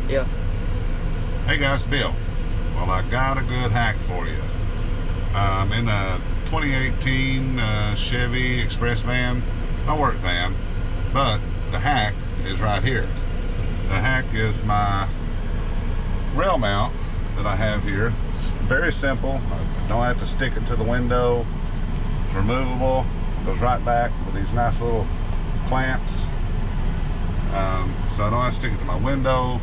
Yeah. Hey guys, Bill. Well, I got a good hack for you. I'm in a 2018 Chevy Express van. It's my work van, but the hack is right here. The hack is my rail mount that I have here. It's very simple. I don't have to stick it to the window. It's removable. It goes right back with these nice little clamps. So I don't have to stick it to my window,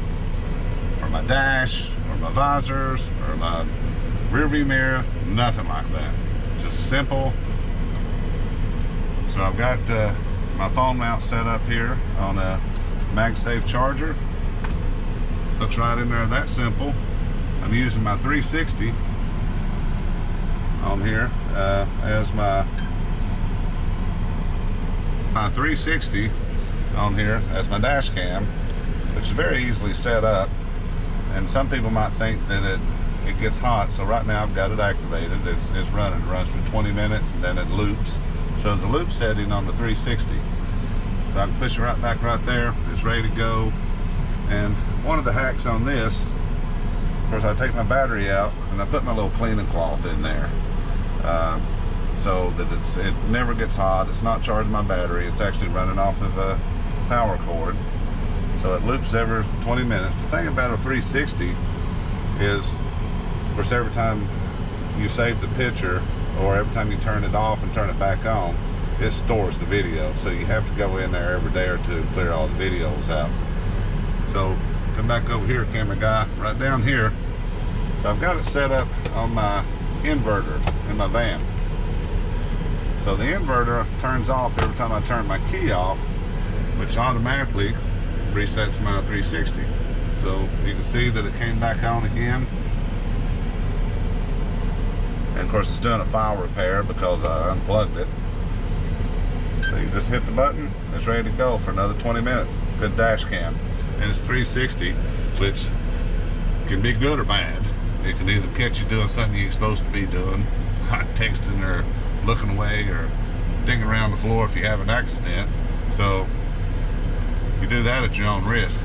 or my dash, or my visors, or my rear view mirror, nothing like that. Just simple. So I've got my phone mount set up here on a MagSafe charger. Looks right in there, that simple. I'm using my 360 on here as my 360 on here as my dash cam, which is very easily set up. And some people might think that it gets hot, so right now I've got it activated. It's running. It runs for 20 minutes and then it loops. Shows the loop setting on the 360. So I can push it right back right there. It's ready to go. And one of the hacks on this, of course, I take my battery out and I put my little cleaning cloth in there, so that it never gets hot. It's not charging my battery. It's actually running off of a power cord. So it loops every 20 minutes. The thing about a 360 is, of course, every time you save the picture or every time you turn it off and turn it back on, it stores the video. So you have to go in there every day or two and clear all the videos out. So come back over here, camera guy, right down here. So I've got it set up on my inverter in my van. So the inverter turns off every time I turn my key off, which automatically resets my 360. So you can see that it came back on again. And of course it's doing a file repair because I unplugged it. So you just hit the button, it's ready to go for another 20 minutes. Good dash cam. And it's 360, which can be good or bad. It can either catch you doing something you ain't supposed to be doing, like texting or looking away or digging around the floor if you have an accident. So you do that at your own risk.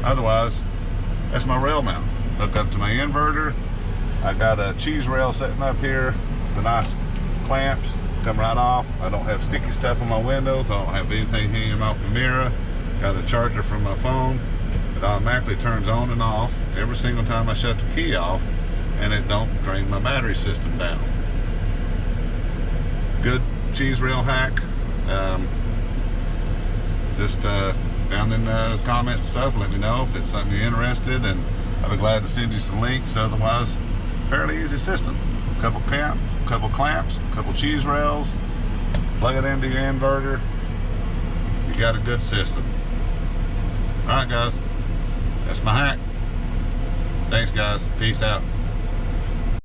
Otherwise, that's my rail mount. Hook up to my inverter. I got a cheese rail sitting up here. The nice clamps come right off. I don't have sticky stuff on my windows. I don't have anything hanging off the mirror. Got a charger from my phone. It automatically turns on and off every single time I shut the key off, and it don't drain my battery system down. Good cheese rail hack. Just down in the comments stuff, let me know if it's something you're interested, and I'll be glad to send you some links. Otherwise, fairly easy system. Couple clamps, couple cheese rails, plug it into your inverter. You got a good system. All right, guys, that's my hack. Thanks, guys. Peace out.